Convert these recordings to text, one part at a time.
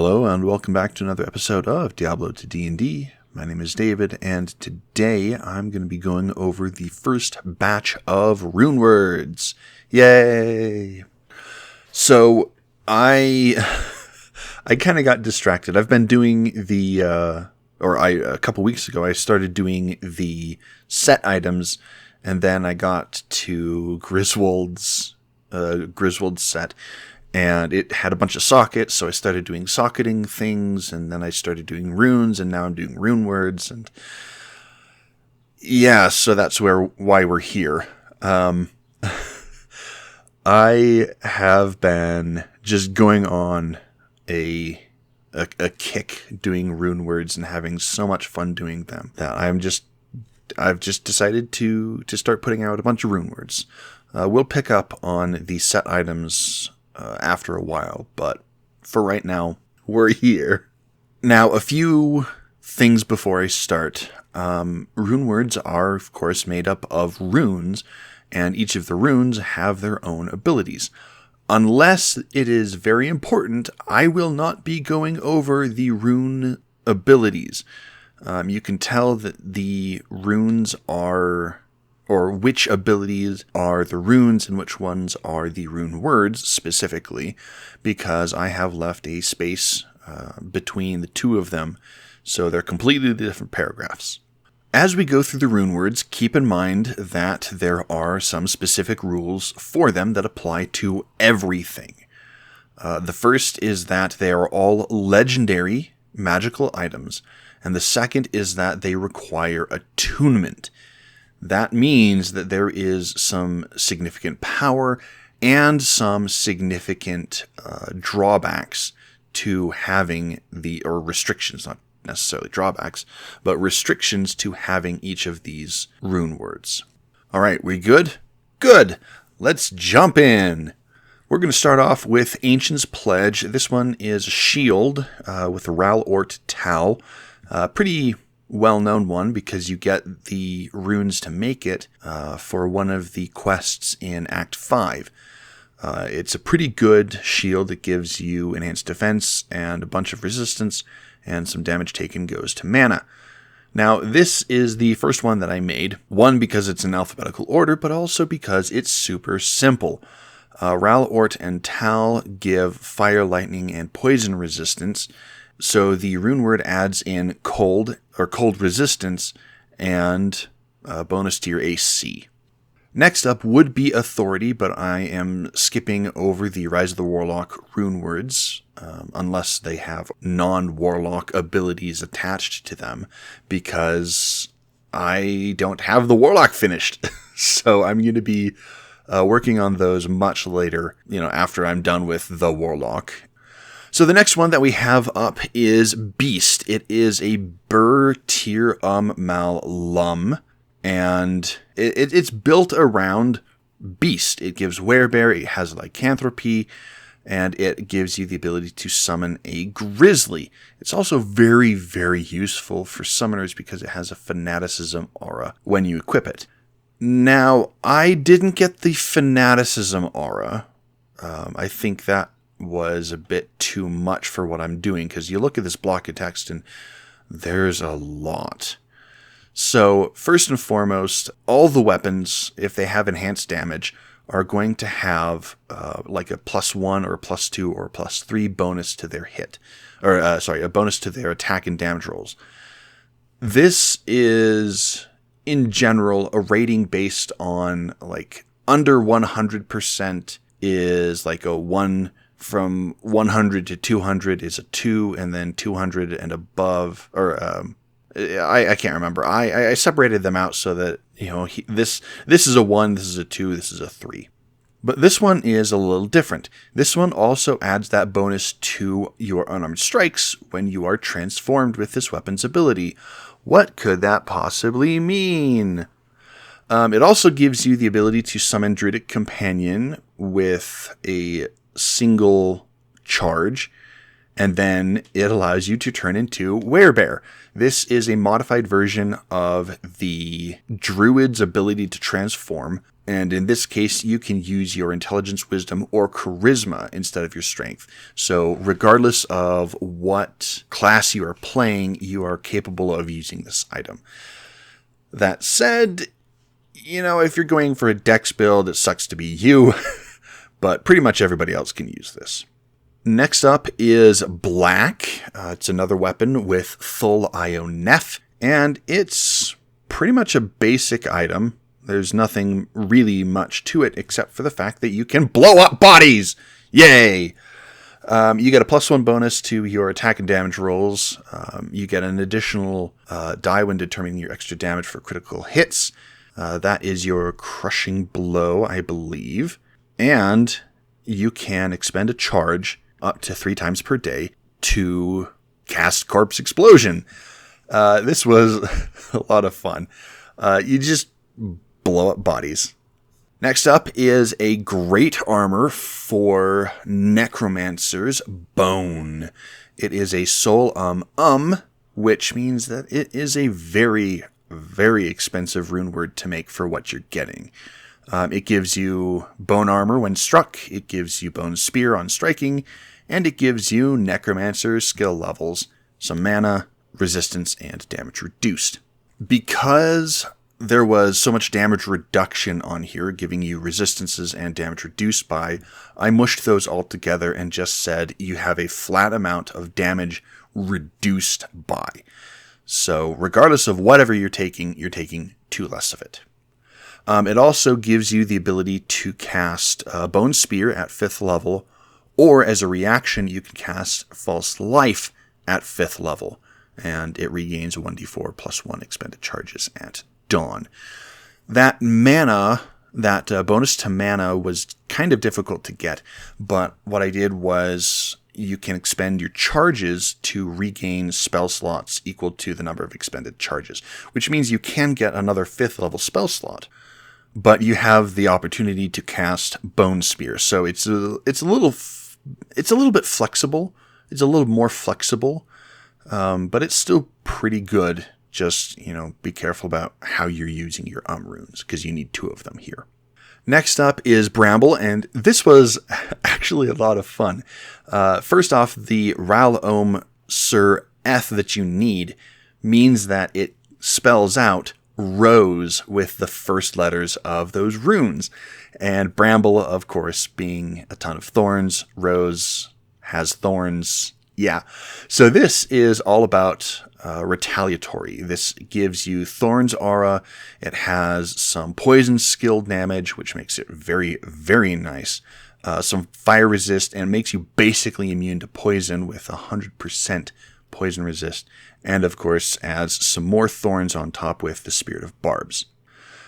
Hello and welcome back to another episode of Diablo to D&D. My name is David, and today I'm going to be going over the first batch of Runewords. Yay! So, I kind of got distracted. I've been doing a couple weeks ago, I started doing the set items, and then I got to Griswold's set. And it had a bunch of sockets, so I started doing socketing things, and then I started doing runes, and now I'm doing Runewords, and yeah, so that's why we're here. I have been just going on a kick doing Runewords and having so much fun doing them that I've just decided to start putting out a bunch of Runewords. We'll pick up on the set items after a while, but for right now, we're here. Now, a few things before I start. Runewords are, of course, made up of runes, and each of the runes have their own abilities. Unless it is very important, I will not be going over the rune abilities. You can tell that the runes are, or which abilities are the runes and which ones are the rune words specifically, because I have left a space between the two of them, so they're completely different paragraphs. As we go through the rune words, keep in mind that there are some specific rules for them that apply to everything. The first is that they are all legendary magical items, and the second is that they require attunement. That means that there is some significant power and some significant drawbacks to having or restrictions, not necessarily drawbacks, but restrictions to having each of these rune words. All right, we good? Good! Let's jump in! We're going to start off with Ancient's Pledge. This one is a shield with a Runeword Tau. Pretty well-known one because you get the runes to make it for one of the quests in Act 5. It's a pretty good shield. It gives you enhanced defense and a bunch of resistance, and some damage taken goes to mana. Now, this is the first one that I made. One, because it's in alphabetical order, but also because it's super simple. Runeword and Tal give fire, lightning, and poison resistance. So the rune word adds in cold resistance and a bonus to your AC. Next up would be Authority, but I am skipping over the Rise of the Warlock rune words, unless they have non-warlock abilities attached to them, because I don't have the Warlock finished. So I'm going to be working on those much later, after I'm done with the Warlock. So the next one that we have up is Beast. It is a Bur Tir Mal Lum, and it's built around Beast. It gives Werebear, it has lycanthropy, and it gives you the ability to summon a Grizzly. It's also very, very useful for summoners because it has a Fanaticism aura when you equip it. Now, I didn't get the Fanaticism aura. I think that was a bit too much for what I'm doing, because you look at this block of text and there's a lot. So first and foremost, all the weapons, if they have enhanced damage, are going to have a +1 or a +2 or a +3 bonus to their hit, or a bonus to their attack and damage rolls. This is in general a rating based on under 100% is a 1. From 100 to 200 is a 2, and then 200 and above, or I can't remember. I separated them out so that this is a 1, this is a 2, this is a 3. But this one is a little different. This one also adds that bonus to your unarmed strikes when you are transformed with this weapon's ability. What could that possibly mean? It also gives you the ability to summon Druidic Companion with a single charge, and then it allows you to turn into Werebear. This is a modified version of the Druid's ability to transform, And in this case, you can use your intelligence, wisdom, or charisma instead of your strength. So regardless of what class you are playing, you are capable of using this item. That said, if you're going for a dex build, it sucks to be you, but pretty much everybody else can use this. Next up is Black. It's another weapon with full Ionef, and it's pretty much a basic item. There's nothing really much to it except for the fact that you can blow up bodies! Yay! You get a +1 bonus to your attack and damage rolls. You get an additional die when determining your extra damage for critical hits. That is your crushing blow, I believe. And you can expend a charge up to 3 times per day to cast Corpse Explosion. This was a lot of fun. You just blow up bodies. Next up is a great armor for Necromancers, Bone. It is a soul which means that it is a very, very expensive runeword to make for what you're getting. It gives you bone armor when struck, it gives you bone spear on striking, and it gives you Necromancer skill levels, some mana, resistance, and damage reduced. Because there was so much damage reduction on here, giving you resistances and damage reduced by, I mushed those all together and just said you have a flat amount of damage reduced by. So regardless of whatever you're taking 2 less of it. It also gives you the ability to cast Bone Spear at 5th level, or as a reaction, you can cast False Life at 5th level, and it regains 1d4 plus 1 expended charges at dawn. That mana, that bonus to mana was kind of difficult to get, but what I did was you can expend your charges to regain spell slots equal to the number of expended charges, which means you can get another 5th level spell slot, but you have the opportunity to cast Bone Spear. So it's a little bit flexible. It's a little more flexible, but it's still pretty good. Just, be careful about how you're using your runes, because you need 2 of them here. Next up is Bramble, and this was actually a lot of fun. First off, the Ral Ohm Sur Eth that you need means that it spells out rose with the first letters of those runes. And Bramble, of course, being a ton of thorns, rose has thorns. Yeah. So this is all about retaliatory. This gives you Thorn's aura. It has some poison skill damage, which makes it very, very nice. Some fire resist, and makes you basically immune to poison with 100% poison resist. And of course, adds some more thorns on top with the Spirit of Barbs.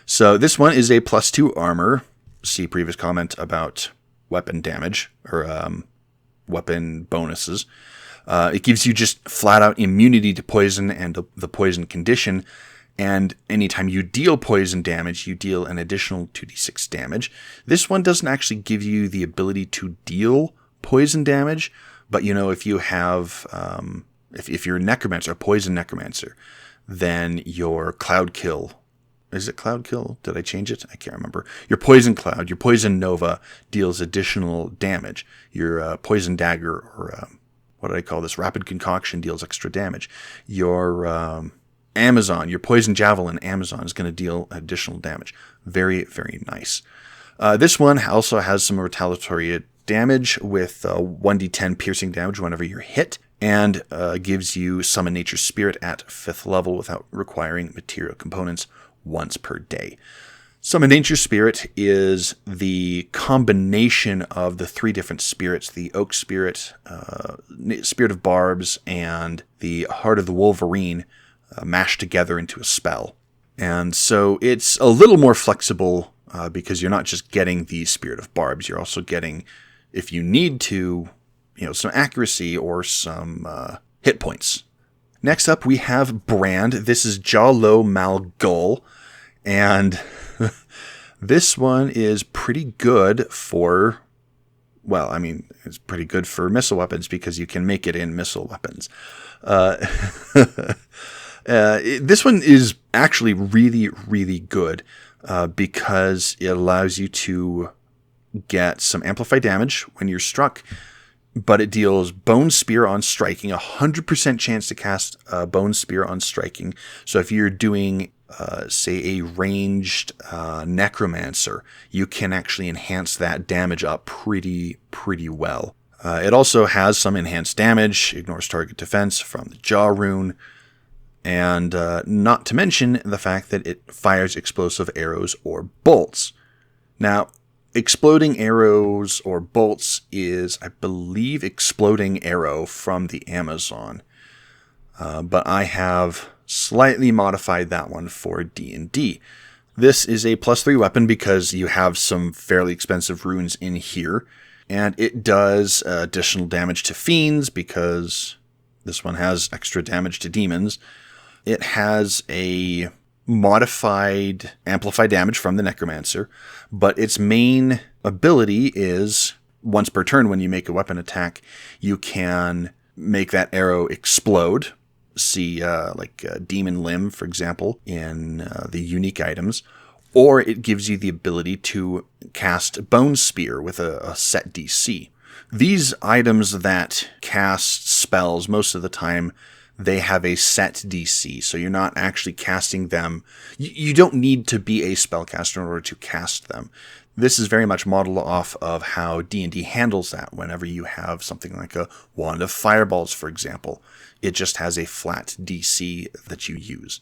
So this one is a +2 armor. See previous comment about weapon damage, or weapon bonuses. It gives you just flat out immunity to poison and the poison condition. And anytime you deal poison damage, you deal an additional 2d6 damage. This one doesn't actually give you the ability to deal poison damage, but if you have, if you're a necromancer, a poison necromancer, then your cloud kill, is it cloud kill? Did I change it? I can't remember. Your poison cloud, your poison nova deals additional damage. Your poison dagger, or what did I call this? Rapid concoction deals extra damage. Your Amazon, your poison javelin Amazon is going to deal additional damage. Very, very nice. This one also has some retaliatory damage with 1d10 piercing damage whenever you're hit, and gives you Summon Nature's Spirit at 5th level without requiring material components once per day. Summon Nature's Spirit is the combination of the 3 different spirits, the Oak Spirit, Spirit of Barbs, and the Heart of the Wolverine, mashed together into a spell. And so it's a little more flexible because you're not just getting the Spirit of Barbs, you're also getting, if you need to, some accuracy or some hit points. Next up, we have Brand. This is Jalo Malgul, and this one is pretty good for, it's pretty good for missile weapons because you can make it in missile weapons. This one is actually really, really good because it allows you to get some amplified damage when you're struck, but it deals Bone Spear on striking, 100% chance to cast Bone Spear on striking. So if you're doing, say, a ranged Necromancer, you can actually enhance that damage up pretty well. It also has some enhanced damage, ignores target defense from the Jaw rune, and not to mention the fact that it fires explosive arrows or bolts. Now, exploding arrows or bolts is, I believe, exploding arrow from the Amazon, but I have slightly modified that one for D&D. This is a +3 weapon because you have some fairly expensive runes in here, and it does additional damage to fiends because this one has extra damage to demons. It has a modified amplified damage from the Necromancer, but its main ability is once per turn when you make a weapon attack, you can make that arrow explode. See, like Demon Limb, for example, in the unique items. Or it gives you the ability to cast Bone Spear with a set DC. These items that cast spells, most of the time, they have a set DC, so you're not actually casting them. You don't need to be a spellcaster in order to cast them. This is very much modeled off of how D&D handles that. Whenever you have something like a Wand of Fireballs, for example, it just has a flat DC that you use.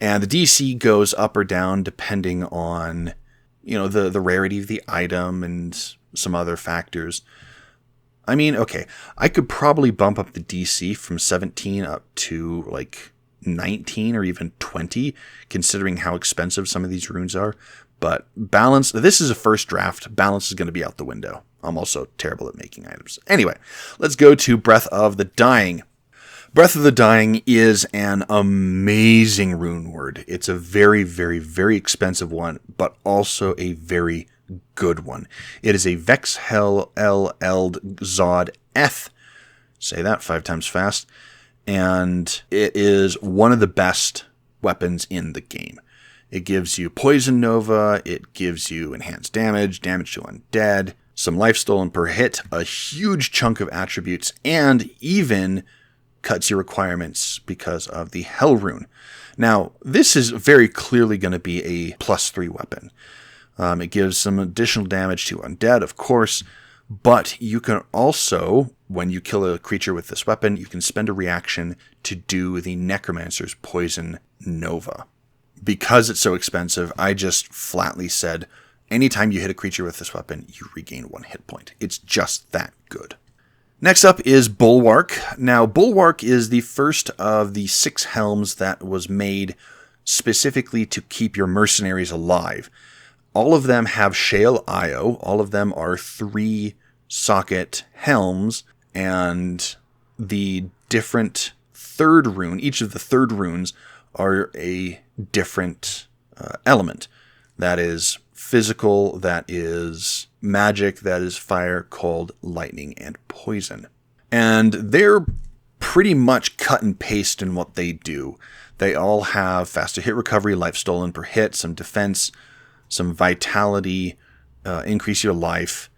And the DC goes up or down depending on, the rarity of the item and some other factors. I mean, okay, I could probably bump up the DC from 17 up to like 19 or even 20, considering how expensive some of these runes are. But balance, this is a first draft. Balance is going to be out the window. I'm also terrible at making items. Anyway, let's go to Breath of the Dying. Breath of the Dying is an amazing rune word. It's a very, very, very expensive one, but also a very good one. It is a Vex Hell El Eld Zod Eth. Say that 5 times fast. And it is one of the best weapons in the game. It gives you Poison Nova, it gives you enhanced damage, damage to undead, some life stolen per hit, a huge chunk of attributes, and even cuts your requirements because of the Hell rune. Now, this is very clearly going to be a +3 weapon. It gives some additional damage to undead, of course, but you can also, when you kill a creature with this weapon, you can spend a reaction to do the Necromancer's Poison Nova. Because it's so expensive, I just flatly said, anytime you hit a creature with this weapon, you regain 1 hit point. It's just that good. Next up is Bulwark. Now, Bulwark is the first of the 6 helms that was made specifically to keep your mercenaries alive. All of them have Shale Io. All of them are 3-socket helms, and the different third rune, each of the third runes are a different element. That is physical, that is magic, that is fire, cold, lightning, and poison. And they're pretty much cut and paste in what they do. They all have faster hit recovery, life stolen per hit, some defense, some vitality, increase your life,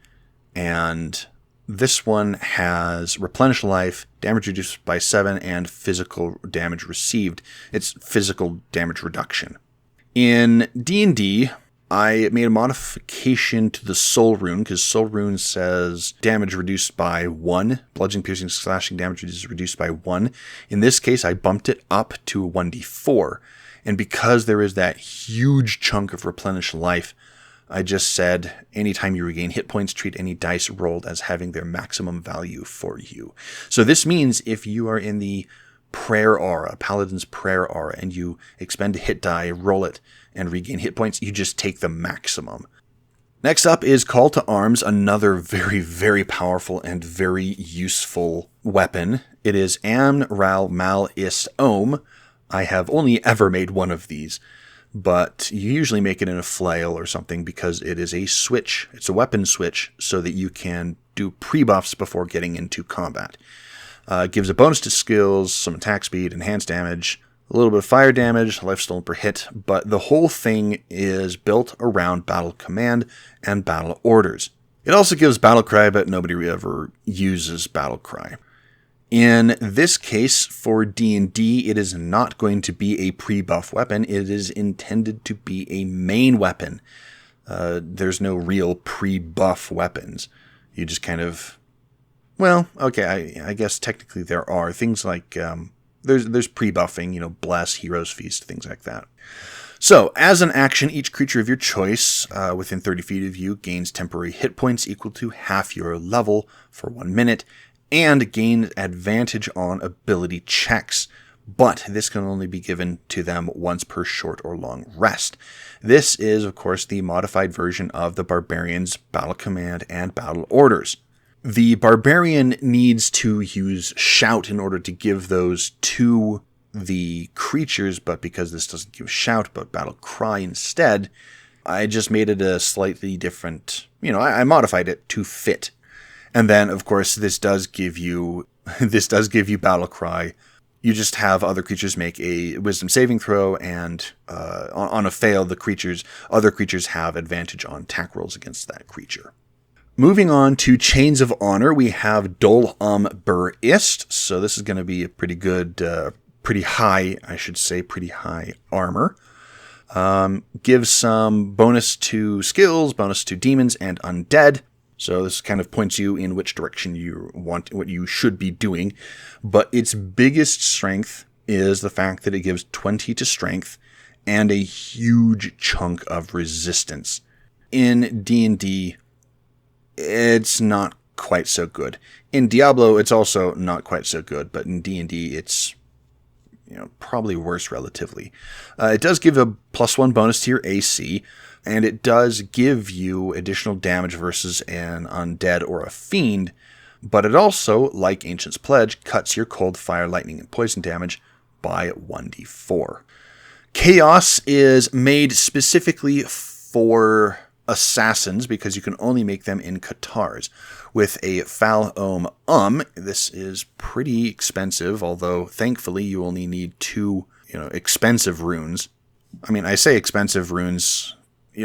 and this one has replenish life, damage reduced by 7, and physical damage received. It's physical damage reduction. In D&D, I made a modification to the Soul Rune, because Soul Rune says damage reduced by 1. Bludgeoning, piercing, slashing damage is reduced by 1. In this case, I bumped it up to a 1d4. And because there is that huge chunk of replenish life, I just said, anytime you regain hit points, treat any dice rolled as having their maximum value for you. So this means if you are in the Prayer Aura, Paladin's Prayer Aura, and you expend a hit die, roll it, and regain hit points, you just take the maximum. Next up is Call to Arms, another very, very powerful and very useful weapon. It is Am Ral Mal Ist Om. I have only ever made one of these, but you usually make it in a flail or something because it is a switch. It's a weapon switch so that you can do pre-buffs before getting into combat. It gives a bonus to skills, some attack speed, enhanced damage, a little bit of fire damage, life stolen per hit, but the whole thing is built around battle command and battle orders. It also gives battle cry, but nobody ever uses battle cry. In this case, for D&D, it is not going to be a pre-buff weapon. It is intended to be a main weapon. There's no real pre-buff weapons. You just kind of... Well, okay, I guess technically there are. Things like... There's pre-buffing, Bless, Hero's Feast, things like that. So, as an action, each creature of your choice within 30 feet of you gains temporary hit points equal to half your level for 1 minute, and gain advantage on ability checks. But this can only be given to them once per short or long rest. This is, of course, the modified version of the Barbarian's battle command and battle orders. The Barbarian needs to use Shout in order to give those to the creatures, but because this doesn't give Shout, but Battle Cry instead, I just made it a slightly different, I modified it to fit. And then, of course, this does give you Battle Cry. You just have other creatures make a Wisdom saving throw, and on a fail, other creatures have advantage on attack rolls against that creature. Moving on to Chains of Honor, we have Dol Bur Ist. So this is going to be a pretty good, pretty high armor. Gives some bonus to skills, bonus to demons and undead. So this kind of points you in which direction you want, what you should be doing. But its biggest strength is the fact that it gives 20 to strength and a huge chunk of resistance. In D&D, it's not quite so good. In Diablo, it's also not quite so good, but in D&D, it's probably worse relatively. It does give a +1 bonus to your AC, and it does give you additional damage versus an undead or a fiend, but it also, like Ancient's Pledge, cuts your cold, fire, lightning, and poison damage by 1d4. Chaos is made specifically for assassins because you can only make them in Katars. With a Fal Ohm this is pretty expensive, although thankfully you only need 2 expensive runes. I mean, I say expensive runes,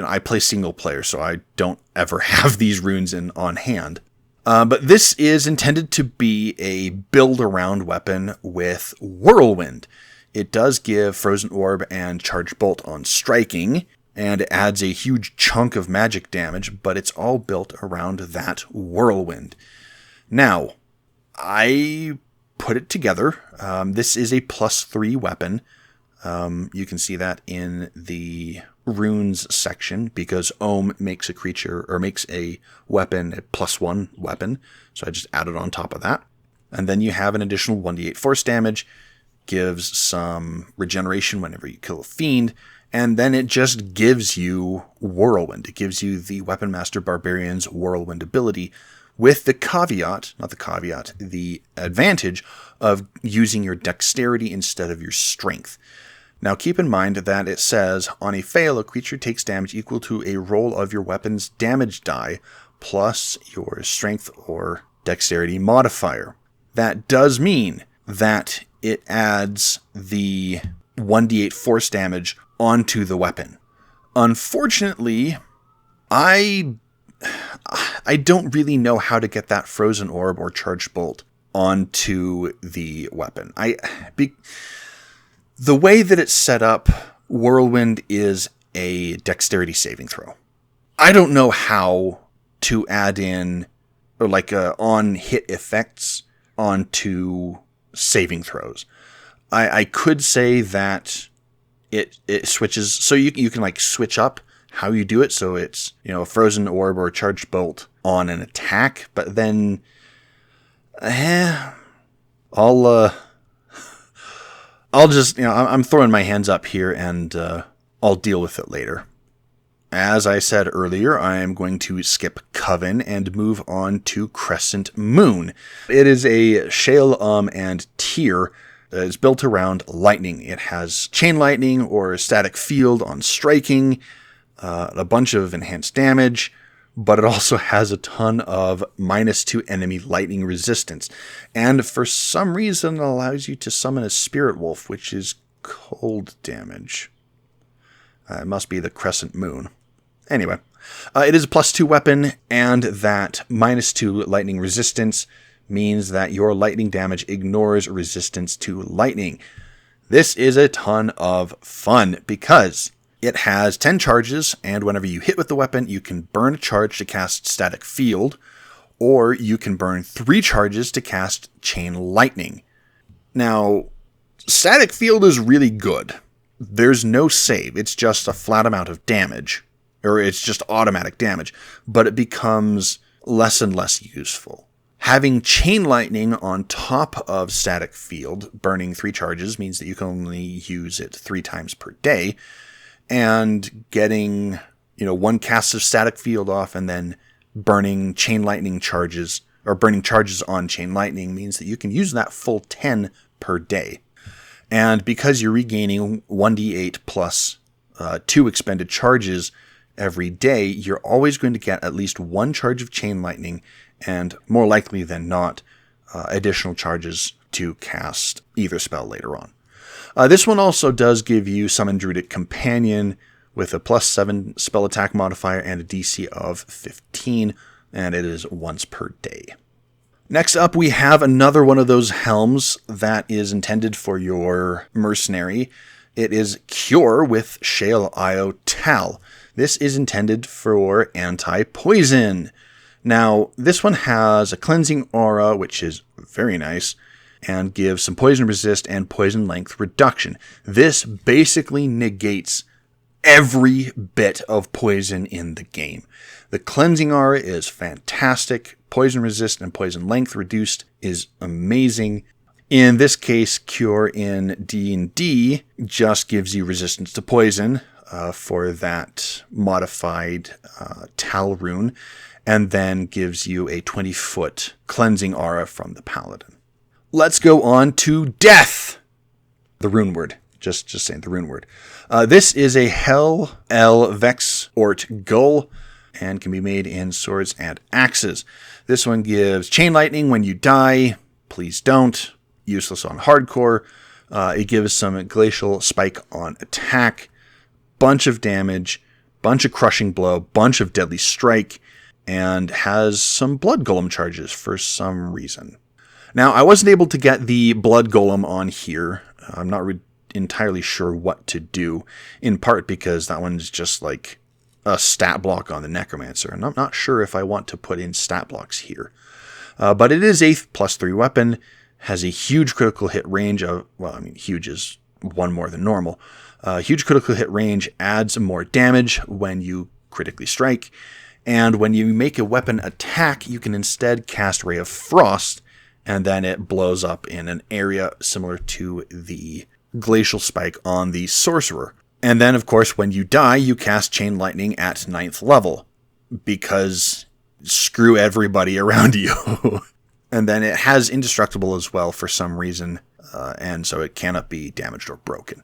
I play single player, so I don't ever have these runes on hand. But this is intended to be a build-around weapon with Whirlwind. It does give Frozen Orb and Charged Bolt on striking, and it adds a huge chunk of magic damage, but it's all built around that Whirlwind. Now, I put it together. This is a +3 weapon. You can see that in the runes section, because Ohm makes a creature, or makes a weapon a +1 weapon, so I just added on top of that. And then you have an additional 1d8 force damage, gives some regeneration whenever you kill a fiend, and then it just gives you Whirlwind. It gives you the Weapon Master Barbarian's Whirlwind ability, with the advantage of using your dexterity instead of your strength. Now keep in mind that it says, on a fail, a creature takes damage equal to a roll of your weapon's damage die, plus your strength or dexterity modifier. That does mean that it adds the 1d8 force damage onto the weapon. Unfortunately, I don't really know how to get that Frozen Orb or Charged Bolt onto the weapon. The way that it's set up, Whirlwind is a dexterity saving throw. I don't know how to add in on-hit effects onto saving throws. I could say that it switches, so you can switch up how you do it, so it's a Frozen Orb or a Charged Bolt on an attack, but then I'll just I'm throwing my hands up here, and I'll deal with it later. As I said earlier, I am going to skip Coven and move on to Crescent Moon. It is a Shale and Tier that is built around lightning. It has Chain Lightning or Static Field on striking, a bunch of enhanced damage, but it also has a ton of -2 enemy lightning resistance. And for some reason, it allows you to summon a Spirit Wolf, which is cold damage. It must be the Crescent Moon. Anyway, it is a +2 weapon, and that -2 lightning resistance means that your lightning damage ignores resistance to lightning. This is a ton of fun because it has 10 charges, and whenever you hit with the weapon, you can burn a charge to cast Static Field, or you can burn 3 charges to cast Chain Lightning. Now, Static Field is really good. There's no save. It's just a flat amount of damage, or it's just automatic damage, but it becomes less and less useful. Having Chain Lightning on top of Static Field, burning 3 charges, means that you can only use it 3 times per day, and getting, 1 cast of Static Field off and then burning Chain Lightning charges, or burning charges on Chain Lightning, means that you can use that full 10 per day. And because you're regaining 1d8 plus 2 expended charges every day, you're always going to get at least 1 charge of Chain Lightning, and more likely than not, additional charges to cast either spell later on. This one also does give you Summon Druidic Companion with a +7 spell attack modifier and a DC of 15, and it is once per day. Next up, we have another one of those helms that is intended for your mercenary. It is Cure with Shale Io Tal. This is intended for anti-poison. Now, this one has a cleansing aura, which is very nice, and gives some poison resist and poison length reduction. This basically negates every bit of poison in the game. The cleansing aura is fantastic. Poison resist and poison length reduced is amazing. In this case, Cure in D&D just gives you resistance to poison for that modified Tal rune, and then gives you a 20-foot cleansing aura from the Paladin. Let's go on to Death! The Runeword. Just saying, the Runeword. This is a Hell L Vex Ort Gull, and can be made in swords and axes. This one gives Chain Lightning when you die. Please don't. Useless on hardcore. It gives some Glacial Spike on attack. Bunch of damage. Bunch of Crushing Blow. Bunch of Deadly Strike. And has some Blood Golem charges for some reason. Now, I wasn't able to get the Blood Golem on here. I'm not entirely sure what to do. In part because that one's just like a stat block on the Necromancer, and I'm not sure if I want to put in stat blocks here. But it is a +3 weapon, has a huge critical hit range of, huge is one more than normal. Huge critical hit range adds more damage when you critically strike, and when you make a weapon attack, you can instead cast Ray of Frost, and then it blows up in an area similar to the Glacial Spike on the Sorcerer. And then, of course, when you die, you cast Chain Lightning at 9th level, because screw everybody around you. And then it has Indestructible as well for some reason, and so it cannot be damaged or broken.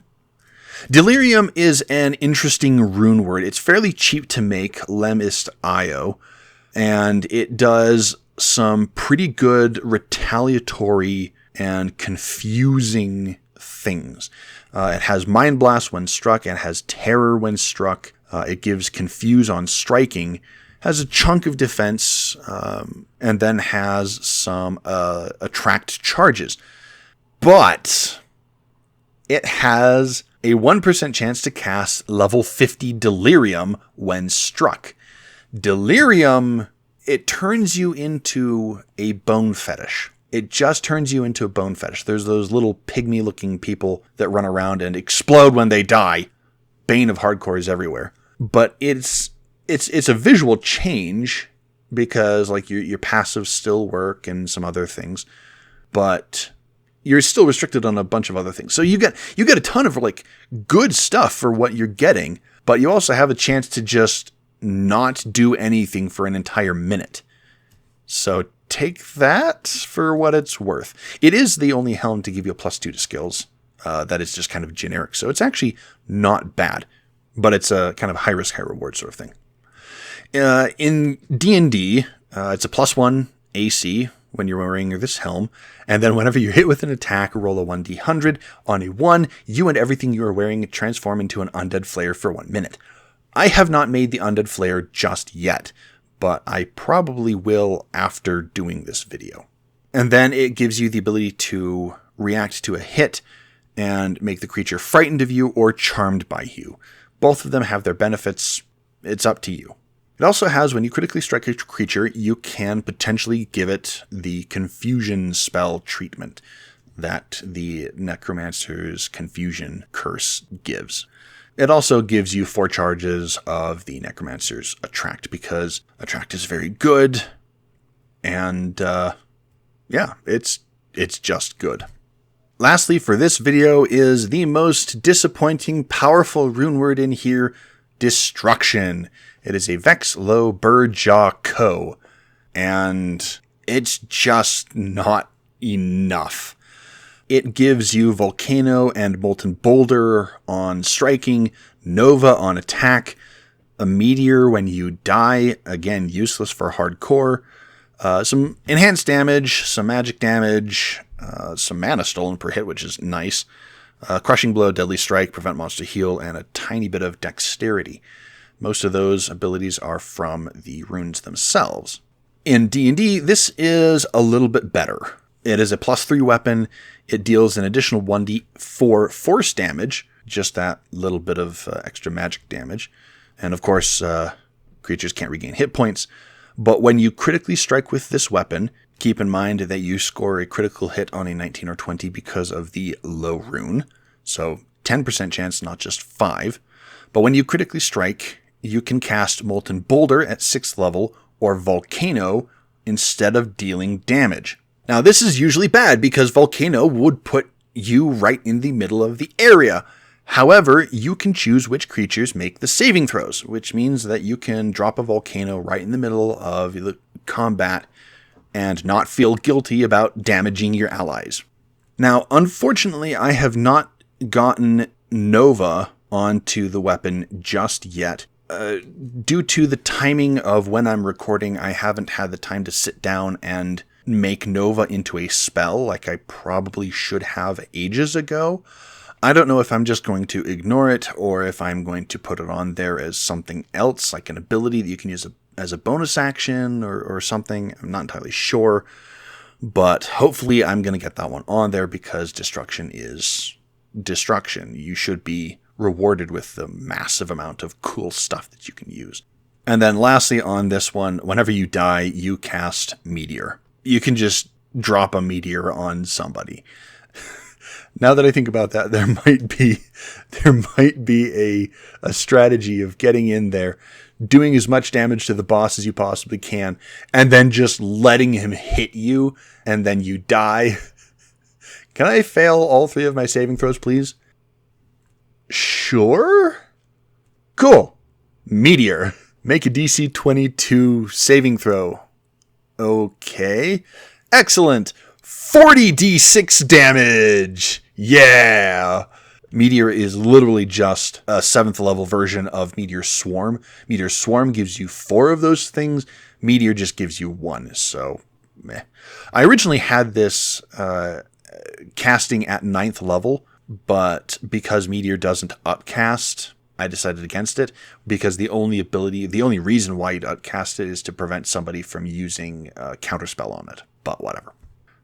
Delirium is an interesting rune word. It's fairly cheap to make, Lemist IO, and it does some pretty good retaliatory and confusing things. It has Mind Blast when struck, and has Terror when struck. It gives Confuse on striking, has a chunk of defense, and then has some Attract charges. But it has a 1% chance to cast level 50 Delirium when struck. Delirium, it turns you into a bone fetish. It just turns you into a bone fetish. There's those little pygmy-looking people that run around and explode when they die. Bane of hardcore is everywhere. But it's a visual change because like your passives still work and some other things, but you're still restricted on a bunch of other things. So you get a ton of like good stuff for what you're getting, but you also have a chance to just not do anything for an entire minute. So take that for what it's worth. It is the only helm to give you a +2 to skills. That is just kind of generic. So it's actually not bad, but it's a kind of high risk, high reward sort of thing. In D&D, it's a +1 AC when you're wearing this helm, and then whenever you hit with an attack, roll a 1d100. On a 1, you and everything you are wearing transform into an undead flare for 1 minute. I have not made the undead flare just yet, but I probably will after doing this video. And then it gives you the ability to react to a hit and make the creature frightened of you or charmed by you. Both of them have their benefits. It's up to you. It also has, when you critically strike a creature, you can potentially give it the confusion spell treatment that the Necromancer's Confusion Curse gives. It also gives you 4 charges of the Necromancer's Attract, because Attract is very good, and yeah, it's just good. Lastly, for this video is the most disappointing powerful rune word in here, Destruction. It is a Vex Low Birdjaw Co, and it's just not enough. It gives you Volcano and Molten Boulder on striking, Nova on attack, a Meteor when you die, again useless for hardcore, some enhanced damage, some magic damage, some mana stolen per hit, which is nice, Crushing Blow, Deadly Strike, Prevent Monster Heal, and a tiny bit of Dexterity. Most of those abilities are from the runes themselves. In D&D, this is a little bit better. It is a +3 weapon. It deals an additional 1d4 force damage, just that little bit of extra magic damage. And of course, creatures can't regain hit points. But when you critically strike with this weapon, keep in mind that you score a critical hit on a 19 or 20 because of the low rune. So 10% chance, not just 5. But when you critically strike, you can cast Molten Boulder at 6th level or Volcano instead of dealing damage. Now this is usually bad because Volcano would put you right in the middle of the area. However, you can choose which creatures make the saving throws, which means that you can drop a Volcano right in the middle of the combat and not feel guilty about damaging your allies. Now, unfortunately, I have not gotten Nova onto the weapon just yet. Due to the timing of when I'm recording, I haven't had the time to sit down and make Nova into a spell like I probably should have ages ago. I don't know if I'm just going to ignore it or if I'm going to put it on there as something else, like an ability that you can use as a bonus action or something. I'm not entirely sure, but hopefully I'm going to get that one on there because destruction is destruction. You should be rewarded with the massive amount of cool stuff that you can use. And then lastly on this one, whenever you die, you cast Meteor. You can just drop a Meteor on somebody. Now that I think about that, there might be a strategy of getting in there, doing as much damage to the boss as you possibly can, and then just letting him hit you, and then you die. Can I fail all 3 of my saving throws, please? Sure. Cool. Meteor. Make a DC 22 saving throw. Okay. Excellent. 40d6 damage. Yeah. Meteor is literally just a 7th level version of Meteor Swarm. Meteor Swarm gives you 4 of those things. Meteor just gives you 1. So, meh. I originally had this casting at 9th level, but because Meteor doesn't upcast, I decided against it, because the only reason why you'd upcast it is to prevent somebody from using a counterspell on it, but whatever.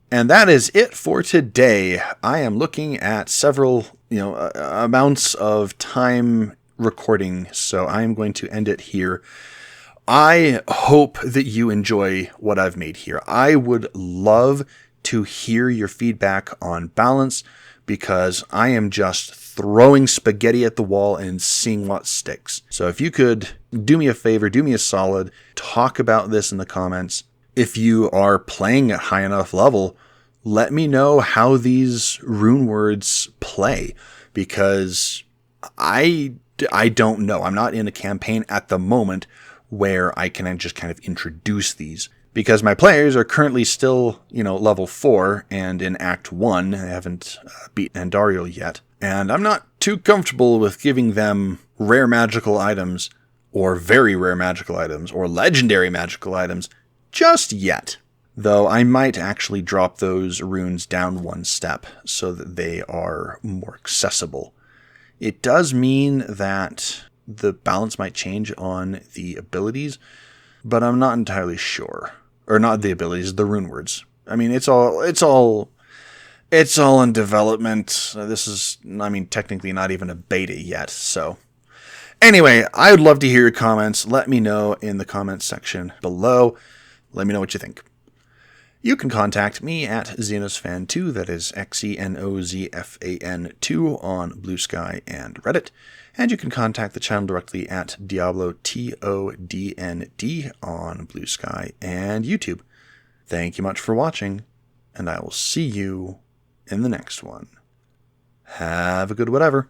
And that is it for today. I am looking at several, amounts of time recording, so I am going to end it here. I hope that you enjoy what I've made here. I would love to hear your feedback on balance, because I am just throwing spaghetti at the wall and seeing what sticks. So if you could do me a favor, do me a solid, talk about this in the comments. If you are playing at high enough level, let me know how these rune words play, because I don't know. I'm not in a campaign at the moment where I can just kind of introduce these, because my players are currently still, level 4 and in Act 1. I haven't beaten Andariel yet. And I'm not too comfortable with giving them rare magical items, or very rare magical items, or legendary magical items just yet. Though I might actually drop those runes down one step so that they are more accessible. It does mean that the balance might change on the abilities, but I'm not entirely sure. Or not the abilities, the runewords. I mean, it's all in development. This is, I mean, technically not even a beta yet, so. Anyway, I would love to hear your comments. Let me know in the comments section below. Let me know what you think. You can contact me at XenosFan2, that is XENOZFAN2 on Blue Sky and Reddit. And you can contact the channel directly at Diablo TODND on Blue Sky and YouTube. Thank you much for watching, and I will see you in the next one. Have a good whatever.